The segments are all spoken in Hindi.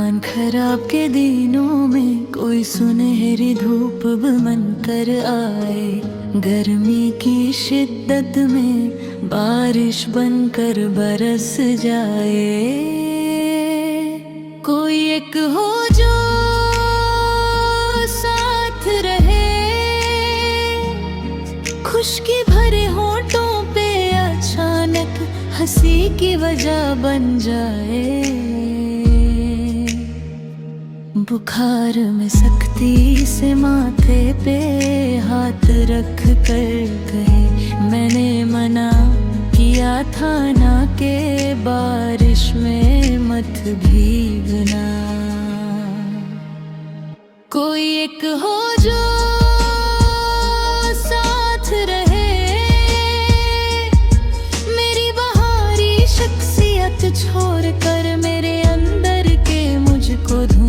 आसमान खराब के दिनों में कोई सुनहरी धूप बन कर आए, गर्मी की शिद्दत में बारिश बनकर बरस जाए। कोई एक हो जो साथ रहे, खुशकी भरे होठों पे अचानक हंसी की वजह बन जाए। बुखार में सख्ती से माथे पे हाथ रख कर कहे, मैंने मना किया था ना के बारिश में मत भीगना। कोई एक हो जो साथ रहे, मेरी बहारी शख्सियत छोड़ कर मेरे अंदर के मुझको ढूंढे।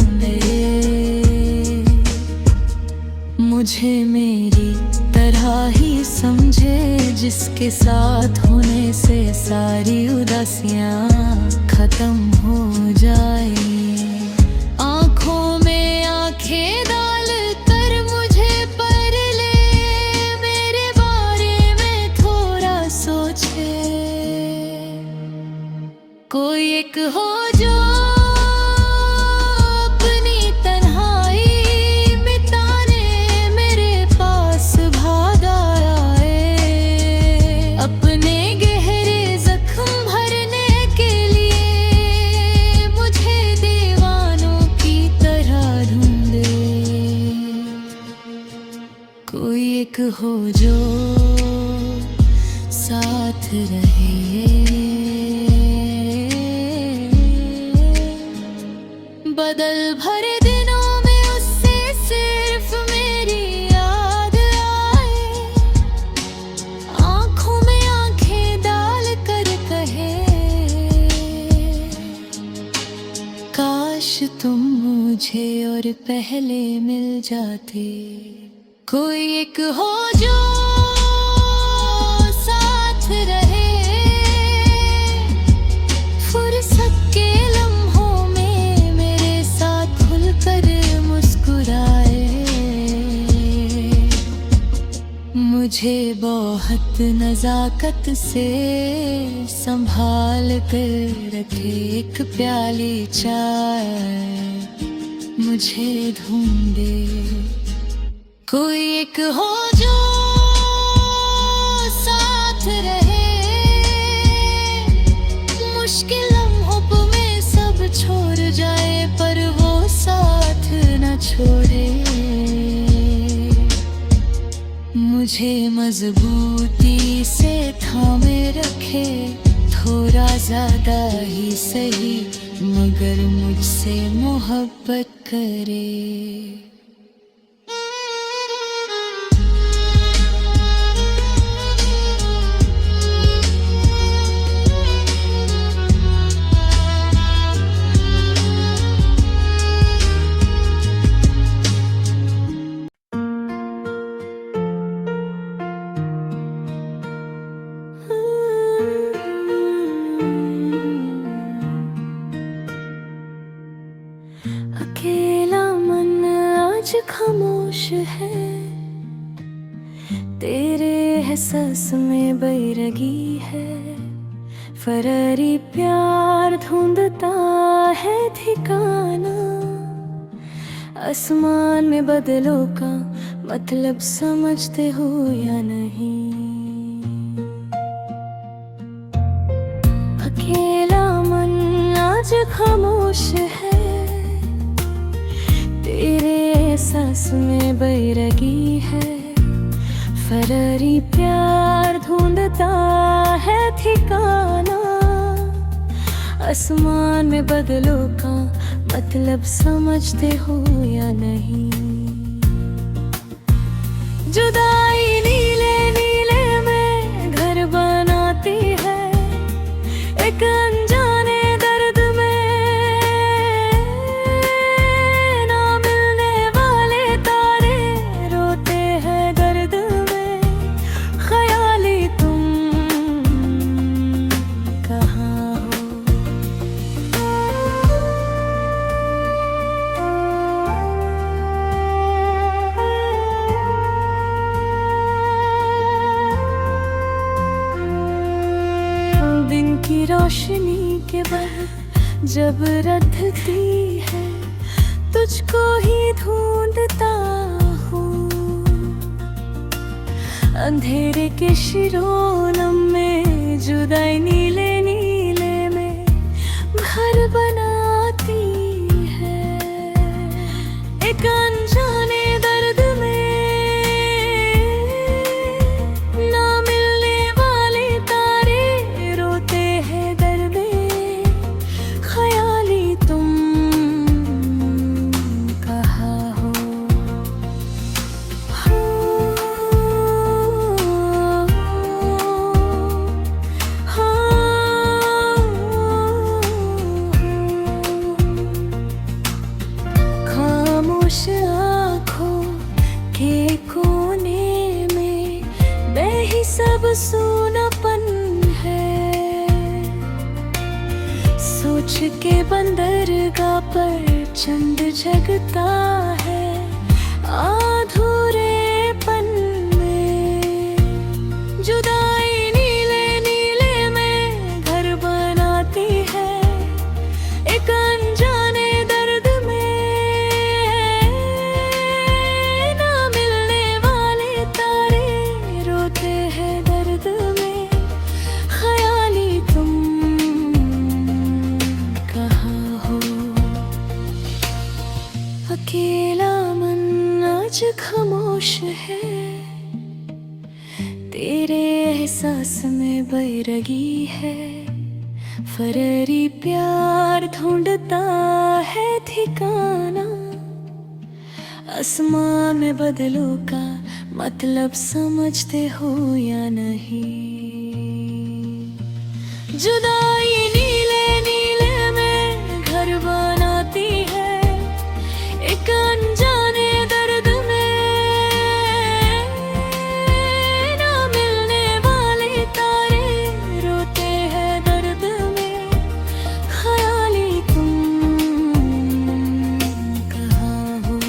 मुझे मेरी तरह ही समझे, जिसके साथ होने से सारी उदासियां खत्म हो जाए। आंखों में आंखें डाल कर मुझे पर ले, मेरे बारे में थोड़ा सोचे। कोई एक हो जो एक हो जो साथ रहे। बदल भरे दिनों में उससे सिर्फ मेरी याद आए, आंखों में आंखें डाल कर कहे, काश तुम मुझे और पहले मिल जाते। कोई एक हो जो साथ रहे, फुर्सत के लम्हों में मेरे साथ खुलकर मुस्कुराए। मुझे बहुत नजाकत से संभाल कर रखे, एक प्याली चाय मुझे ढूंढे। कोई एक हो जो साथ रहे, मुश्किल लम्हों में सब छोड़ जाए पर वो साथ न छोड़े। मुझे मजबूती से थामे रखे, थोड़ा ज्यादा ही सही मगर मुझसे मोहब्बत करे। अकेला मन आज खामोश है, तेरे एहसास में बैरगी है। फरारी प्यार ढूंढता है ठिकाना, आसमान में बदलों का मतलब समझते हो या नहीं। अकेला मन आज खामोश है, तेरे एहसास में बैरगी है। फरारी प्यार ढूंढता है ठिकाना, आसमान में बदलों का मतलब समझते हो या नहीं। जुदाई नीले नीले में घर बनाती है, एक अनजाने दर्द में ना मिलने वाले तारे रोते हैं दर्द में। ख्याली तुम कहाँ हो? जब रधती है तुझको ही ढूंढता हूँ। अंधेरे के शिरोनम में जुदाई नीले नीले में घर बनाती है। एक अनजाने दर्द में ना मिलने वाले तारे रोते हैं दर्द में। ख्याली तुम कहाँ हो? खामोश आँखों के कोने में बेहिसाब सूनापन है। सोच के बंदरगाह पर चंद जगता है अधूरेपन में। जुदाई नीले नीले में घर बनाती है। एक अनजाने दर्द में ना मिलने वाले तारे रोते हैं दर्द में। ख्याली तुम कहाँ हो? अकेला मन आज खामोश है। तेरे एहसास में बैरगी है। फरेरी प्यार ढूंढता है ठिकाना। आसमां में बदलों का मतलब समझते हो या नहीं? जुदाई नीले नीले में घर बनाती है। एक अनजाने दर्द में ना मिलने वाले तारे रोते हैं दर्द में। ख्याली तुम कहाँ हो?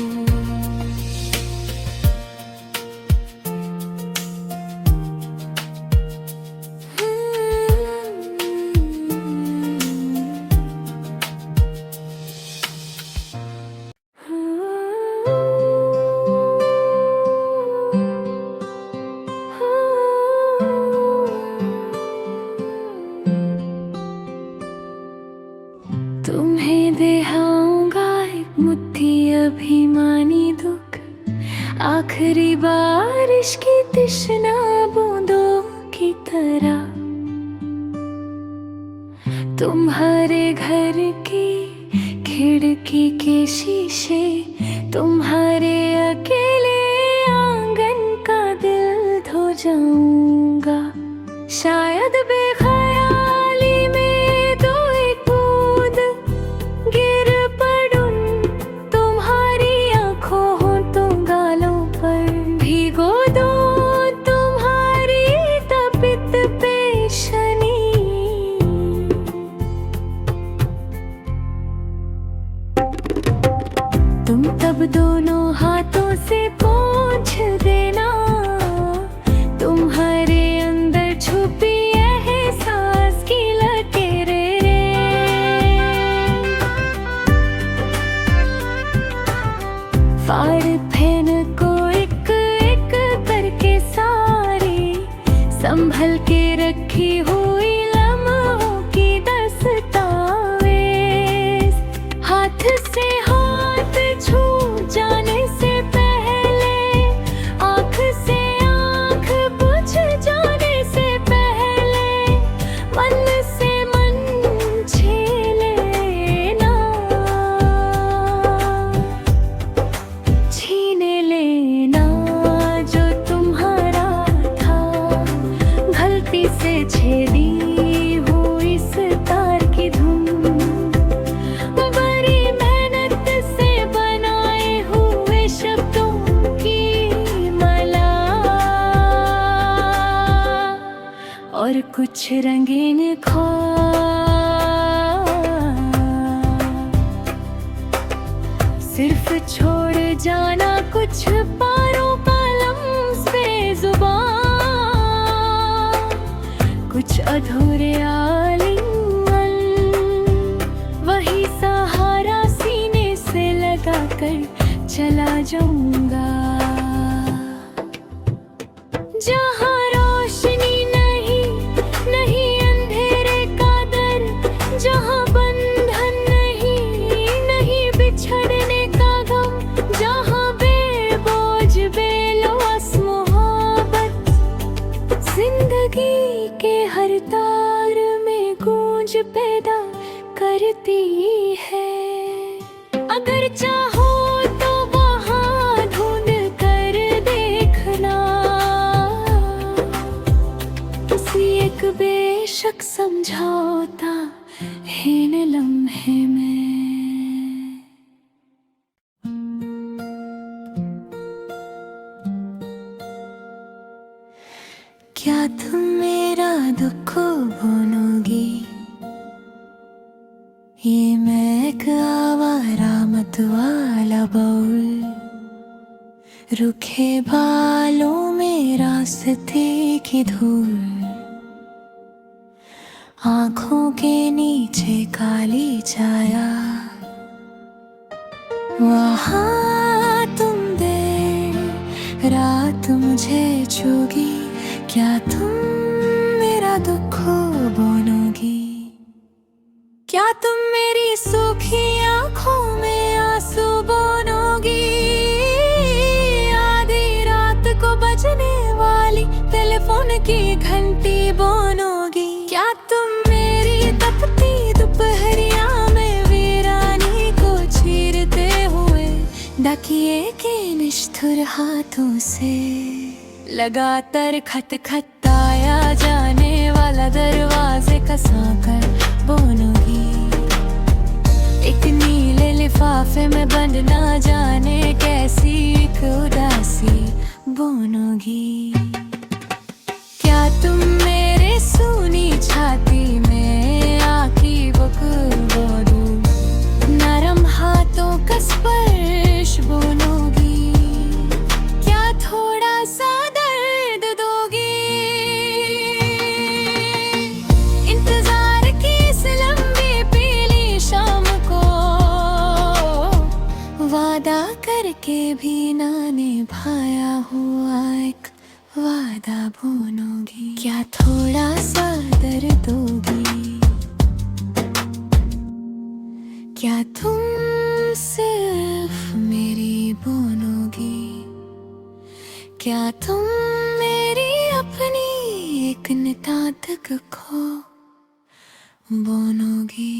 तुम्हें देहाऊंगा एक मुट्ठी अभिमानी दुख। आखिरी बारिश की तृष्णा बूंदों की तरह। तुम्हारे घर की खिड़की के शीशे, तुम्हारे अकेले आंगन का दिल धो जाऊंगा। शायद बेख्याली में दो एक बूंद गिर पड़ूं तुम्हारी आंखों होठों गालों पर। भिगो दो तुम्हारी तपित पेशनी। तुम तब दोनों हाथों से पोंछ देना तुम्हारे अंदर छुपी एहसास की लकीरें रे। फाड़ फेन को एक एक करके सारी संभल के रखी हुई लम्हों की दस्तावेज। हाथ से हाथ छू जाने से पहले, आँख से आँख बुझ जाने से पहले, मन से मन छीन लेना। छीन लेना जो तुम्हारा था। गलती से छेदी हुई इस तार की धुन। बड़ी मेहनत से बनाए हुए शब्दों की माला। और कुछ रंगीन ख्वाब सिर्फ छोड़ जाना कुछ पारों का लम्स बेजुबान। कुछ अधूरे आलिंगन जाऊंगा, जहाँ रोशनी नहीं, नहीं अंधेरे का दर, जहाँ बंधन नहीं, नहीं बिछड़ने का गम, जहाँ बेबोझ बेलोस मोहब्बत जिंदगी के हर तार में गूंज पैदा करती है। अगर चाहो तो वहाँ ढूंढ कर देखना, किसी एक बेशक समझौता हीन लम्हे में। क्या तुम मेरा दुख बनोगी, ये मैं एक आवारा मत वाला बाउल, रुखे बालों में रास्ते की धूल, आँखों के नीचे काली छाया, वहाँ तुम देर रात मुझे छूगी, क्या तुम मेरा दुख बनोगी, क्या तुम मेरी सूखी आँखों में आंसू बनोगी, आधी रात को बजने वाली टेलीफोन की घंटी बनोगी, क्या तुम मेरी तपती दोपहरिया में वीरानी को चीरते हुए डाकिए के निष्ठुर हाथों से लगातार खटखटाया जाने वाला दरवाजे का सांकर बनोगी, एक नीले लिफाफे में बंद ना जाने कैसी एक उदासी बनोगी, क्या तुम मेरे सूनी छाती में आखी बुक बोलूं, नरम हाथों का स्पर्श बनोगी, क्या थोड़ा सा दर्द दोगी, इंतजार की इस लंबी पीली शाम को वादा करके भी ना निभाया हुआ एक वादा बनोगी, क्या थोड़ा सा दर्द दोगी, क्या तुम सिर्फ मेरी बनोगी, क्या तुम मेरी अपनी एक नितांत खो बनोगी।